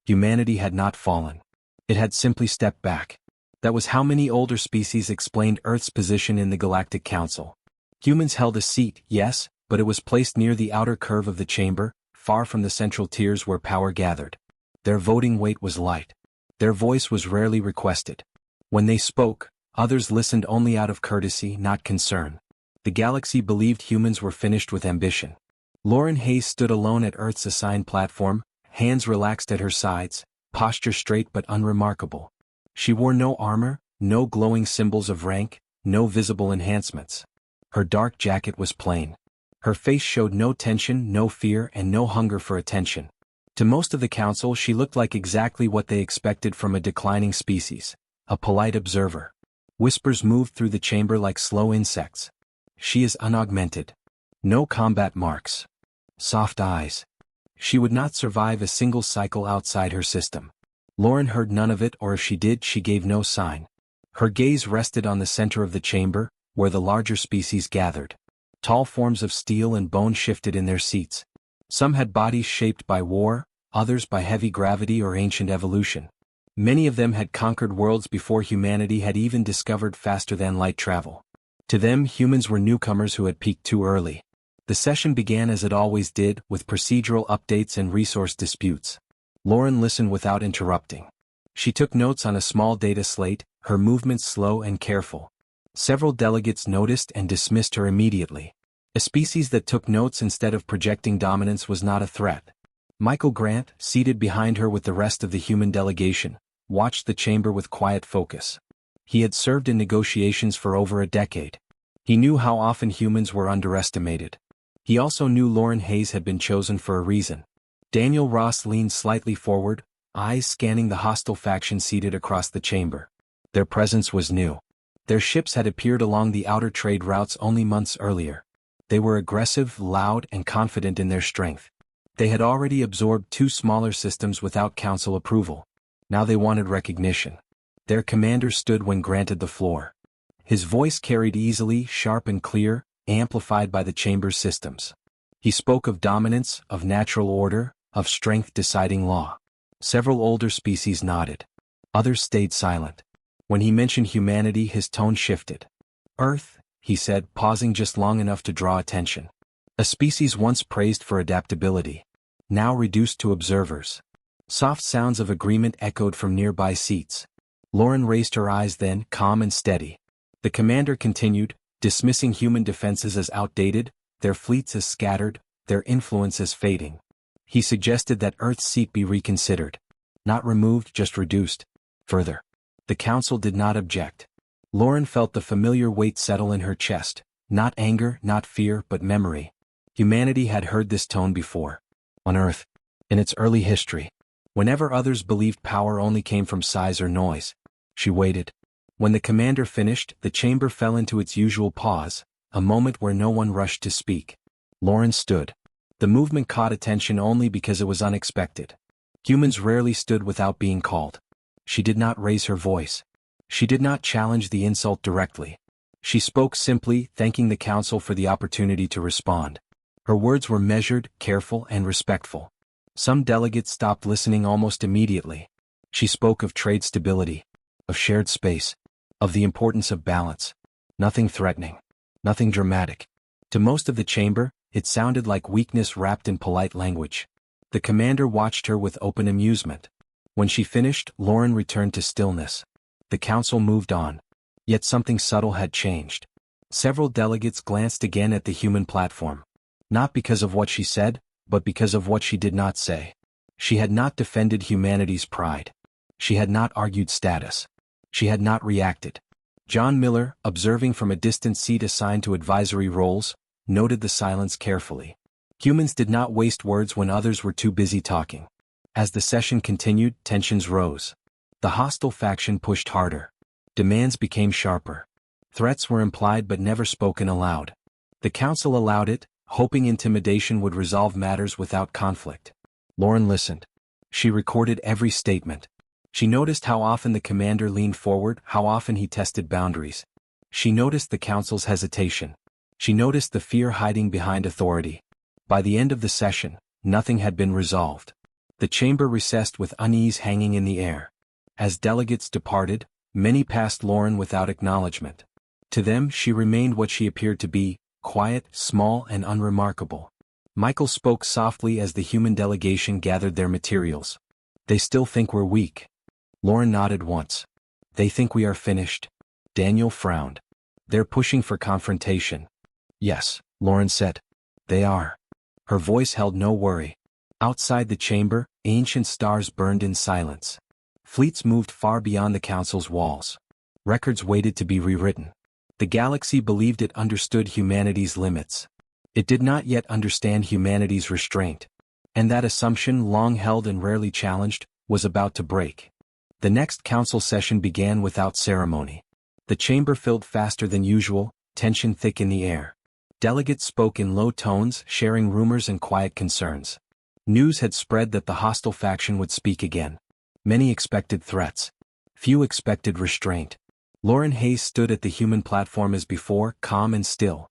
Humanity had not fallen. It had simply stepped back. That was how many older species explained Earth's position in the Galactic Council. Humans held a seat, yes, but it was placed near the outer curve of the chamber, far from the central tiers where power gathered. Their voting weight was light. Their voice was rarely requested. When they spoke, others listened only out of courtesy, not concern. The galaxy believed humans were finished with ambition. Lauren Hayes stood alone at Earth's assigned platform, hands relaxed at her sides, posture straight but unremarkable. She wore no armor, no glowing symbols of rank, no visible enhancements. Her dark jacket was plain. Her face showed no tension, no fear, and no hunger for attention. To most of the council she looked like exactly what they expected from a declining species, a polite observer. Whispers moved through the chamber like slow insects. She is unaugmented. No combat marks. Soft eyes. She would not survive a single cycle outside her system. Lauren heard none of it, or if she did, she gave no sign. Her gaze rested on the center of the chamber, where the larger species gathered. Tall forms of steel and bone shifted in their seats. Some had bodies shaped by war, others by heavy gravity or ancient evolution. Many of them had conquered worlds before humanity had even discovered faster-than-light travel. To them, humans were newcomers who had peaked too early. The session began as it always did, with procedural updates and resource disputes. Lauren listened without interrupting. She took notes on a small data slate, her movements slow and careful. Several delegates noticed and dismissed her immediately. A species that took notes instead of projecting dominance was not a threat. Michael Grant, seated behind her with the rest of the human delegation, watched the chamber with quiet focus. He had served in negotiations for over a decade. He knew how often humans were underestimated. He also knew Lauren Hayes had been chosen for a reason. Daniel Ross leaned slightly forward, eyes scanning the hostile faction seated across the chamber. Their presence was new. Their ships had appeared along the outer trade routes only months earlier. They were aggressive, loud, and confident in their strength. They had already absorbed 2 smaller systems without council approval. Now they wanted recognition. Their commander stood when granted the floor. His voice carried easily, sharp and clear, amplified by the chamber's systems. He spoke of dominance, of natural order, of strength deciding law. Several older species nodded. Others stayed silent. When he mentioned humanity, his tone shifted. Earth, he said, pausing just long enough to draw attention. A species once praised for adaptability, now reduced to observers. Soft sounds of agreement echoed from nearby seats. Lauren raised her eyes then, calm and steady. The commander continued, dismissing human defenses as outdated, their fleets as scattered, their influence as fading. He suggested that Earth's seat be reconsidered. Not removed, just reduced. Further. The council did not object. Lauren felt the familiar weight settle in her chest. Not anger, not fear, but memory. Humanity had heard this tone before. On Earth. In its early history. Whenever others believed power only came from size or noise. She waited. When the commander finished, the chamber fell into its usual pause, a moment where no one rushed to speak. Lauren stood. The movement caught attention only because it was unexpected. Humans rarely stood without being called. She did not raise her voice. She did not challenge the insult directly. She spoke simply, thanking the council for the opportunity to respond. Her words were measured, careful, and respectful. Some delegates stopped listening almost immediately. She spoke of trade stability, of shared space, of the importance of balance. Nothing threatening. Nothing dramatic. To most of the chamber, it sounded like weakness wrapped in polite language. The commander watched her with open amusement. When she finished, Lauren returned to stillness. The council moved on. Yet something subtle had changed. Several delegates glanced again at the human platform. Not because of what she said, but because of what she did not say. She had not defended humanity's pride. She had not argued status. She had not reacted. John Miller, observing from a distant seat assigned to advisory roles, noted the silence carefully. Humans did not waste words when others were too busy talking. As the session continued, tensions rose. The hostile faction pushed harder. Demands became sharper. Threats were implied but never spoken aloud. The council allowed it, hoping intimidation would resolve matters without conflict. Lauren listened. She recorded every statement. She noticed how often the commander leaned forward, how often he tested boundaries. She noticed the council's hesitation. She noticed the fear hiding behind authority. By the end of the session, nothing had been resolved. The chamber recessed with unease hanging in the air. As delegates departed, many passed Lauren without acknowledgement. To them she remained what she appeared to be, quiet, small and unremarkable. Michael spoke softly as the human delegation gathered their materials. They still think we're weak. Lauren nodded once. They think we are finished. Daniel frowned. They're pushing for confrontation. Yes, Lauren said. They are. Her voice held no worry. Outside the chamber, ancient stars burned in silence. Fleets moved far beyond the council's walls. Records waited to be rewritten. The galaxy believed it understood humanity's limits. It did not yet understand humanity's restraint. And that assumption, long held and rarely challenged, was about to break. The next council session began without ceremony. The chamber filled faster than usual, tension thick in the air. Delegates spoke in low tones, sharing rumors and quiet concerns. News had spread that the hostile faction would speak again. Many expected threats. Few expected restraint. Lauren Hayes stood at the human platform as before, calm and still.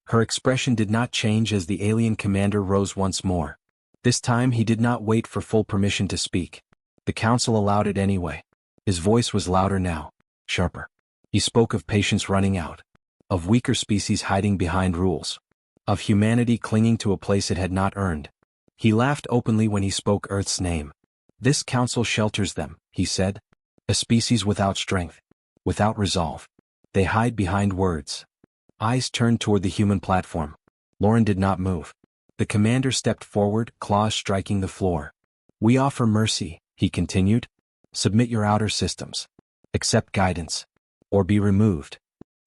Her expression did not change as the alien commander rose once more. This time he did not wait for full permission to speak. The council allowed it anyway. His voice was louder now, sharper. He spoke of patience running out. Of weaker species hiding behind rules. Of humanity clinging to a place it had not earned. He laughed openly when he spoke Earth's name. This council shelters them, he said. A species without strength. Without resolve. They hide behind words. Eyes turned toward the human platform. Lauren did not move. The commander stepped forward, claws striking the floor. We offer mercy, he continued. Submit your outer systems. Accept guidance. Or be removed.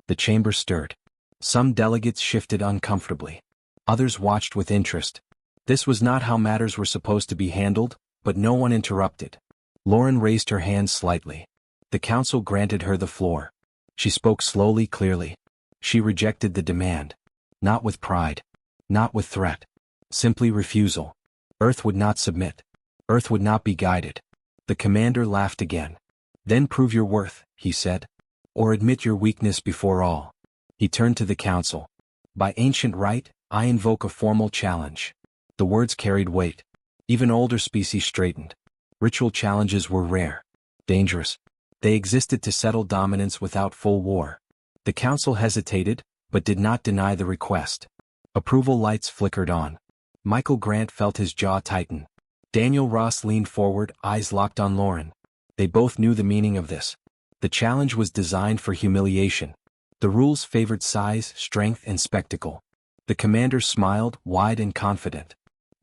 The chamber stirred. Some delegates shifted uncomfortably. Others watched with interest. This was not how matters were supposed to be handled, but no one interrupted. Lauren raised her hand slightly. The council granted her the floor. She spoke slowly, clearly. She rejected the demand. Not with pride. Not with threat. Simply refusal. Earth would not submit. Earth would not be guided. The commander laughed again. Then prove your worth, he said. Or admit your weakness before all. He turned to the council. By ancient right, I invoke a formal challenge. The words carried weight. Even older species straightened. Ritual challenges were rare. Dangerous. They existed to settle dominance without full war. The council hesitated, but did not deny the request. Approval lights flickered on. Michael Grant felt his jaw tighten. Daniel Ross leaned forward, eyes locked on Lauren. They both knew the meaning of this. The challenge was designed for humiliation. The rules favored size, strength, and spectacle. The commander smiled, wide and confident.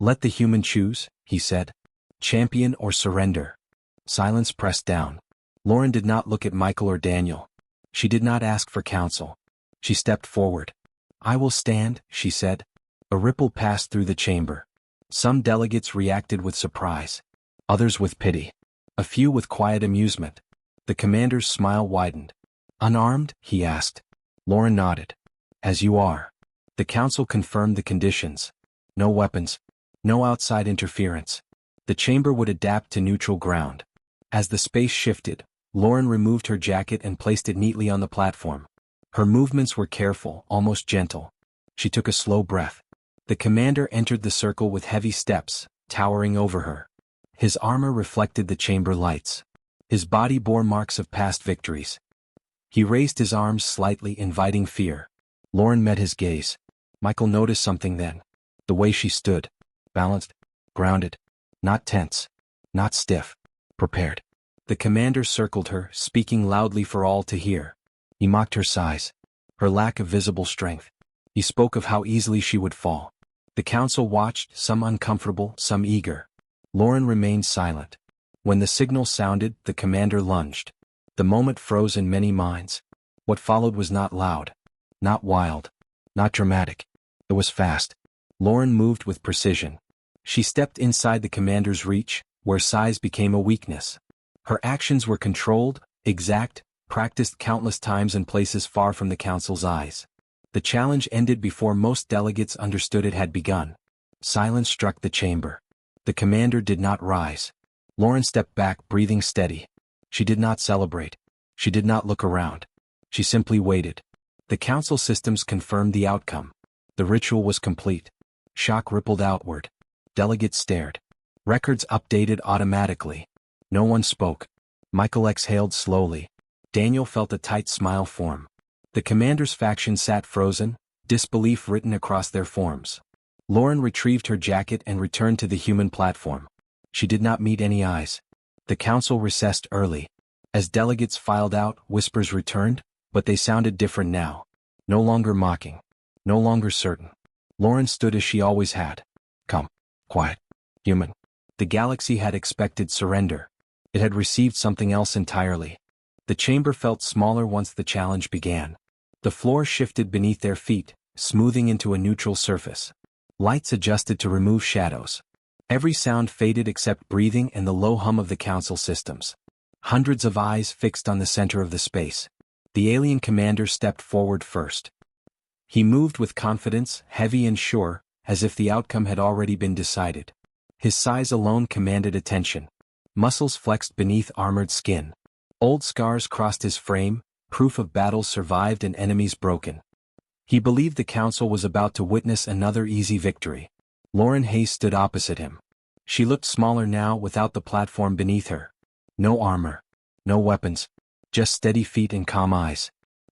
Let the human choose, he said. Champion or surrender. Silence pressed down. Lauren did not look at Michael or Daniel. She did not ask for counsel. She stepped forward. I will stand, she said. A ripple passed through the chamber. Some delegates reacted with surprise. Others with pity. A few with quiet amusement. The commander's smile widened. Unarmed? He asked. Lauren nodded. As you are. The council confirmed the conditions. No weapons. No outside interference. The chamber would adapt to neutral ground. As the space shifted, Lauren removed her jacket and placed it neatly on the platform. Her movements were careful, almost gentle. She took a slow breath. The commander entered the circle with heavy steps, towering over her. His armor reflected the chamber lights. His body bore marks of past victories. He raised his arms slightly, inviting fear. Lauren met his gaze. Michael noticed something then. The way she stood. Balanced. Grounded. Not tense. Not stiff. Prepared. The commander circled her, speaking loudly for all to hear. He mocked her size. Her lack of visible strength. He spoke of how easily she would fall. The council watched, some uncomfortable, some eager. Lauren remained silent. When the signal sounded, the commander lunged. The moment froze in many minds. What followed was not loud. Not wild. Not dramatic. It was fast. Lauren moved with precision. She stepped inside the commander's reach, where size became a weakness. Her actions were controlled, exact, practiced countless times in places far from the council's eyes. The challenge ended before most delegates understood it had begun. Silence struck the chamber. The commander did not rise. Lauren stepped back, breathing steady. She did not celebrate. She did not look around. She simply waited. The council systems confirmed the outcome. The ritual was complete. Shock rippled outward. Delegates stared. Records updated automatically. No one spoke. Michael exhaled slowly. Daniel felt a tight smile form. The commander's faction sat frozen, disbelief written across their forms. Lauren retrieved her jacket and returned to the human platform. She did not meet any eyes. The council recessed early. As delegates filed out, whispers returned, but they sounded different now. No longer mocking. No longer certain. Lauren stood as she always had. Calm. Quiet. Human. The galaxy had expected surrender. It had received something else entirely. The chamber felt smaller once the challenge began. The floor shifted beneath their feet, smoothing into a neutral surface. Lights adjusted to remove shadows. Every sound faded except breathing and the low hum of the council systems. Hundreds of eyes fixed on the center of the space. The alien commander stepped forward first. He moved with confidence, heavy and sure, as if the outcome had already been decided. His size alone commanded attention. Muscles flexed beneath armored skin. Old scars crossed his frame, proof of battles survived and enemies broken. He believed the council was about to witness another easy victory. Lauren Hayes stood opposite him. She looked smaller now without the platform beneath her. No armor. No weapons. Just steady feet and calm eyes.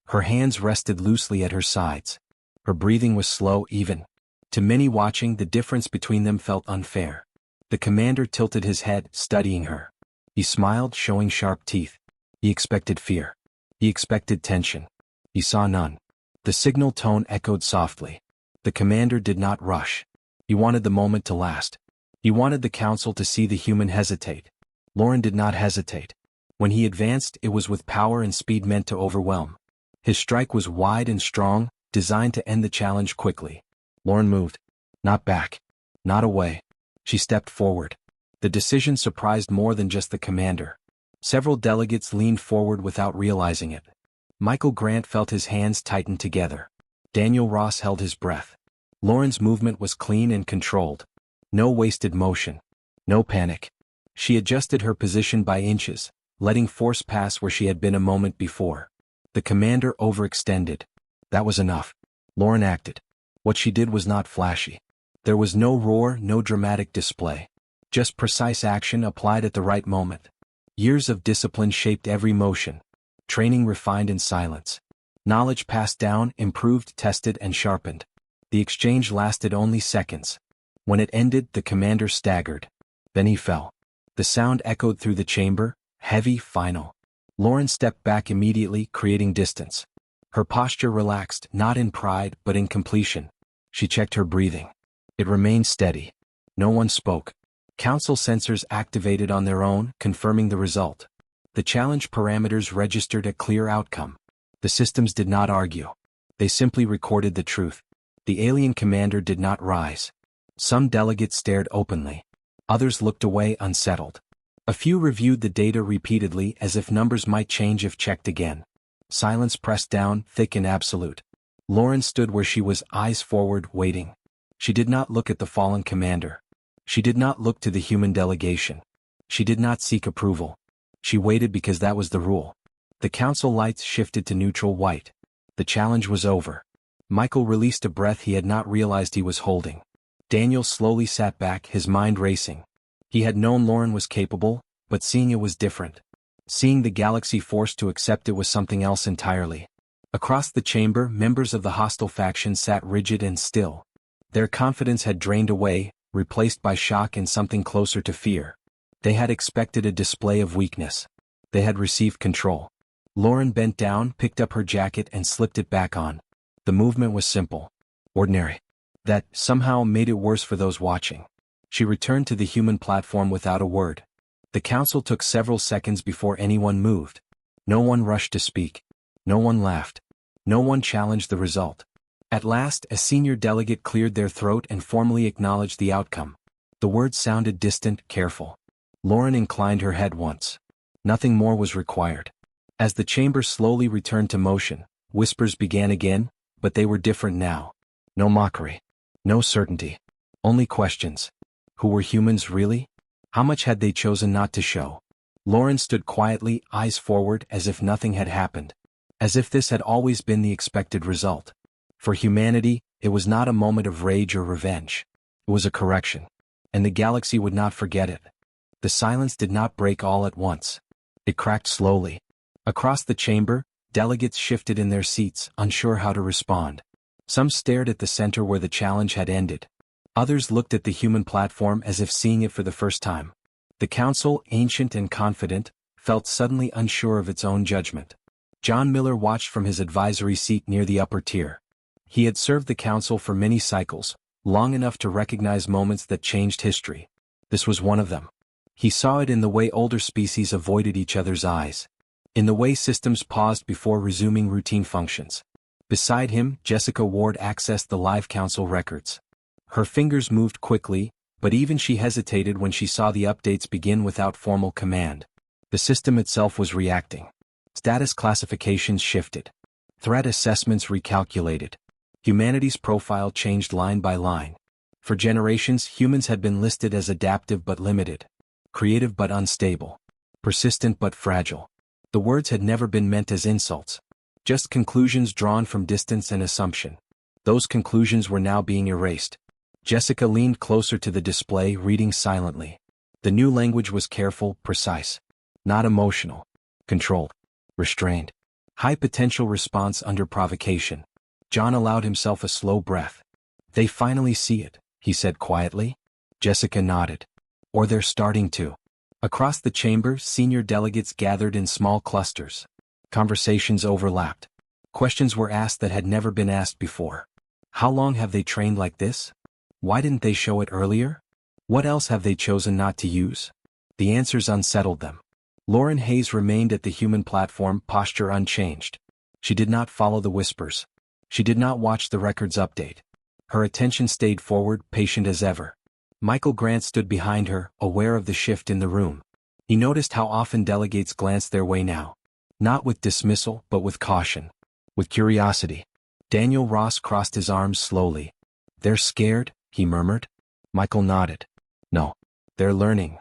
Her hands rested loosely at her sides. Her breathing was slow, even. To many watching, the difference between them felt unfair. The commander tilted his head, studying her. He smiled, showing sharp teeth. He expected fear. He expected tension. He saw none. The signal tone echoed softly. The commander did not rush. He wanted the moment to last. He wanted the council to see the human hesitate. Lauren did not hesitate. When he advanced, it was with power and speed meant to overwhelm. His strike was wide and strong, designed to end the challenge quickly. Lauren moved. Not back. Not away. She stepped forward. The decision surprised more than just the commander. Several delegates leaned forward without realizing it. Michael Grant felt his hands tighten together. Daniel Ross held his breath. Lauren's movement was clean and controlled. No wasted motion. No panic. She adjusted her position by inches, letting force pass where she had been a moment before. The commander overextended. That was enough. Lauren acted. What she did was not flashy. There was no roar, no dramatic display. Just precise action applied at the right moment. Years of discipline shaped every motion. Training refined in silence. Knowledge passed down, improved, tested, and sharpened. The exchange lasted only seconds. When it ended, the commander staggered. Then he fell. The sound echoed through the chamber, heavy, final. Lauren stepped back immediately, creating distance. Her posture relaxed, not in pride, but in completion. She checked her breathing. It remained steady. No one spoke. Council sensors activated on their own, confirming the result. The challenge parameters registered a clear outcome. The systems did not argue. They simply recorded the truth. The alien commander did not rise. Some delegates stared openly. Others looked away unsettled. A few reviewed the data repeatedly as if numbers might change if checked again. Silence pressed down, thick and absolute. Lauren stood where she was, eyes forward, waiting. She did not look at the fallen commander. She did not look to the human delegation. She did not seek approval. She waited because that was the rule. The council lights shifted to neutral white. The challenge was over. Michael released a breath he had not realized he was holding. Daniel slowly sat back, his mind racing. He had known Lauren was capable, but seeing it was different. Seeing the galaxy forced to accept it was something else entirely. Across the chamber, members of the hostile faction sat rigid and still. Their confidence had drained away, replaced by shock and something closer to fear. They had expected a display of weakness. They had received control. Lauren bent down, picked up her jacket and slipped it back on. The movement was simple. Ordinary. That, somehow, made it worse for those watching. She returned to the human platform without a word. The council took several seconds before anyone moved. No one rushed to speak. No one laughed. No one challenged the result. At last, a senior delegate cleared their throat and formally acknowledged the outcome. The words sounded distant, careful. Lauren inclined her head once. Nothing more was required. As the chamber slowly returned to motion, whispers began again, but they were different now. No mockery. No certainty. Only questions. Who were humans really? How much had they chosen not to show? Lauren stood quietly, eyes forward, as if nothing had happened. As if this had always been the expected result. For humanity, it was not a moment of rage or revenge. It was a correction. and the galaxy would not forget it. The silence did not break all at once. It cracked slowly. Across the chamber, delegates shifted in their seats, unsure how to respond. Some stared at the center where the challenge had ended. Others looked at the human platform as if seeing it for the first time. The council, ancient and confident, felt suddenly unsure of its own judgment. John Miller watched from his advisory seat near the upper tier. He had served the council for many cycles, long enough to recognize moments that changed history. This was one of them. He saw it in the way older species avoided each other's eyes, in the way systems paused before resuming routine functions. Beside him, Jessica Ward accessed the live council records. Her fingers moved quickly, but even she hesitated when she saw the updates begin without formal command. The system itself was reacting. Status classifications shifted. Threat assessments recalculated. Humanity's profile changed line by line. For generations, humans had been listed as adaptive but limited, creative but unstable, persistent but fragile. The words had never been meant as insults, just conclusions drawn from distance and assumption. Those conclusions were now being erased. Jessica leaned closer to the display, reading silently. The new language was careful, precise. Not emotional. Controlled. Restrained. High potential response under provocation. John allowed himself a slow breath. They finally see it, he said quietly. Jessica nodded. Or they're starting to. Across the chamber, senior delegates gathered in small clusters. Conversations overlapped. Questions were asked that had never been asked before. How long have they trained like this? Why didn't they show it earlier? What else have they chosen not to use? The answers unsettled them. Lauren Hayes remained at the human platform, posture unchanged. She did not follow the whispers. She did not watch the records update. Her attention stayed forward, patient as ever. Michael Grant stood behind her, aware of the shift in the room. He noticed how often delegates glanced their way now. Not with dismissal, but with caution. With curiosity. Daniel Ross crossed his arms slowly. They're scared, he murmured. Michael nodded. No. They're learning.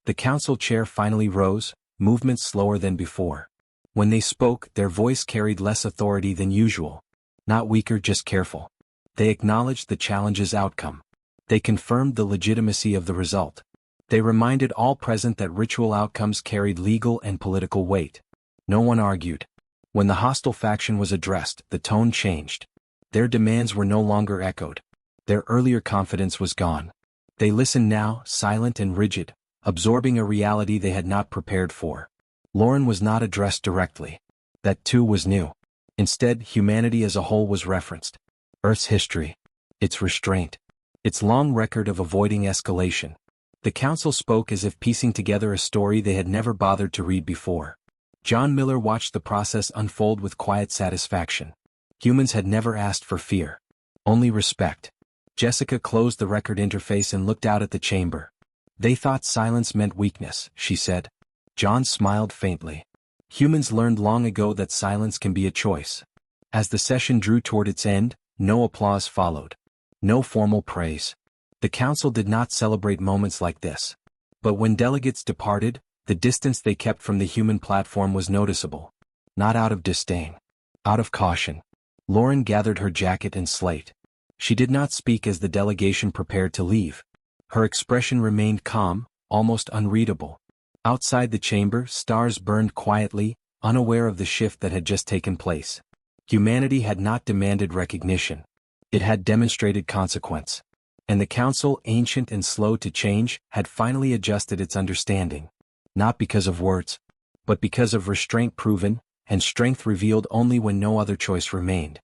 The council chair finally rose, movement slower than before. When they spoke, their voice carried less authority than usual. Not weaker, just careful. They acknowledged the challenge's outcome. They confirmed the legitimacy of the result. They reminded all present that ritual outcomes carried legal and political weight. No one argued. When the hostile faction was addressed, the tone changed. Their demands were no longer echoed. Their earlier confidence was gone. They listened now, silent and rigid, absorbing a reality they had not prepared for. Lauren was not addressed directly. That too was new. Instead, humanity as a whole was referenced. Earth's history. Its restraint. Its long record of avoiding escalation. The council spoke as if piecing together a story they had never bothered to read before. John Miller watched the process unfold with quiet satisfaction. Humans had never asked for fear. Only respect. Jessica closed the record interface and looked out at the chamber. They thought silence meant weakness, she said. John smiled faintly. Humans learned long ago that silence can be a choice. As the session drew toward its end, no applause followed. No formal praise. The council did not celebrate moments like this. But when delegates departed, the distance they kept from the human platform was noticeable. Not out of disdain. Out of caution. Lauren gathered her jacket and slate. She did not speak as the delegation prepared to leave. Her expression remained calm, almost unreadable. Outside the chamber, stars burned quietly, unaware of the shift that had just taken place. Humanity had not demanded recognition. It had demonstrated consequence. And the council, ancient and slow to change, had finally adjusted its understanding. Not because of words, but because of restraint proven, and strength revealed only when no other choice remained.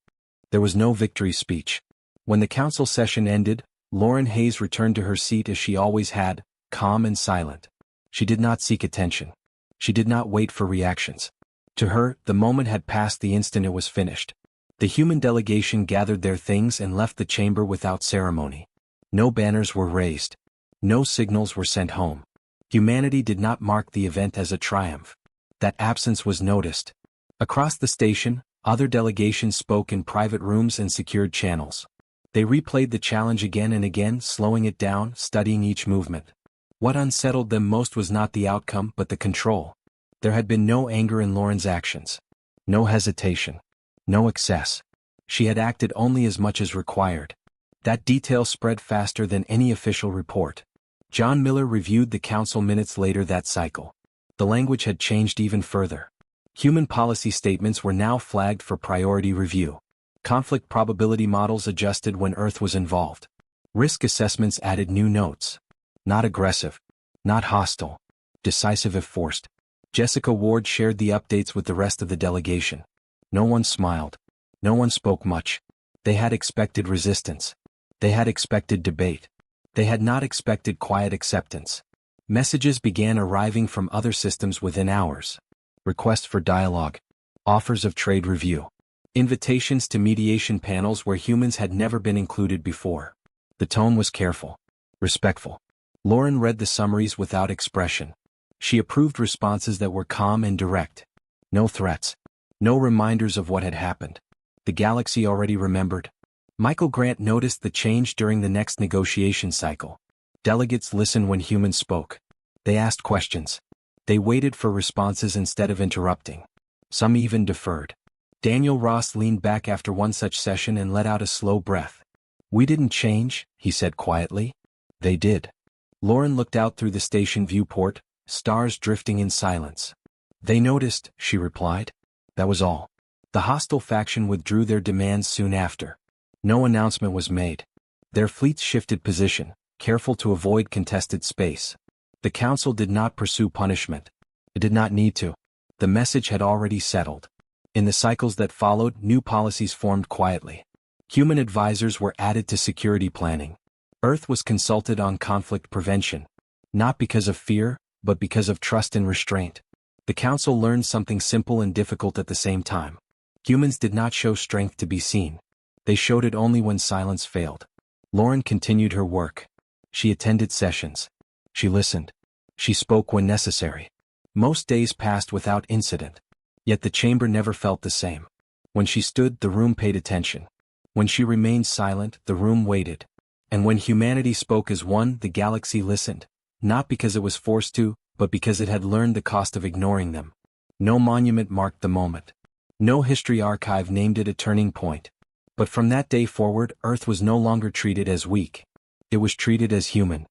There was no victory speech. When the council session ended, Lauren Hayes returned to her seat as she always had, calm and silent. She did not seek attention. She did not wait for reactions. To her, the moment had passed the instant it was finished. The human delegation gathered their things and left the chamber without ceremony. No banners were raised. No signals were sent home. Humanity did not mark the event as a triumph. That absence was noticed. Across the station, other delegations spoke in private rooms and secured channels. They replayed the challenge again and again, slowing it down, studying each movement. What unsettled them most was not the outcome but the control. There had been no anger in Lauren's actions. No hesitation. No excess. She had acted only as much as required. That detail spread faster than any official report. John Miller reviewed the council minutes later that cycle. The language had changed even further. Human policy statements were now flagged for priority review. Conflict probability models adjusted when Earth was involved. Risk assessments added new notes. Not aggressive. Not hostile. Decisive if forced. Jessica Ward shared the updates with the rest of the delegation. No one smiled. No one spoke much. They had expected resistance. They had expected debate. They had not expected quiet acceptance. Messages began arriving from other systems within hours. Requests for dialogue. Offers of trade review. Invitations to mediation panels where humans had never been included before. The tone was careful. Respectful. Lauren read the summaries without expression. She approved responses that were calm and direct. No threats. No reminders of what had happened. The galaxy already remembered. Michael Grant noticed the change during the next negotiation cycle. Delegates listened when humans spoke. They asked questions. They waited for responses instead of interrupting. Some even deferred. Daniel Ross leaned back after one such session and let out a slow breath. "We didn't change," he said quietly. "They did." Lauren looked out through the station viewport, stars drifting in silence. "They noticed," she replied. That was all. The hostile faction withdrew their demands soon after. No announcement was made. Their fleets shifted position, careful to avoid contested space. The council did not pursue punishment. It did not need to. The message had already settled. In the cycles that followed, new policies formed quietly. Human advisors were added to security planning. Earth was consulted on conflict prevention. Not because of fear, but because of trust and restraint. The council learned something simple and difficult at the same time. Humans did not show strength to be seen. They showed it only when silence failed. Lauren continued her work. She attended sessions. She listened. She spoke when necessary. Most days passed without incident. Yet the chamber never felt the same. When she stood, the room paid attention. When she remained silent, the room waited. And when humanity spoke as one, the galaxy listened. Not because it was forced to, but because it had learned the cost of ignoring them. No monument marked the moment. No history archive named it a turning point. But from that day forward, Earth was no longer treated as weak. It was treated as human.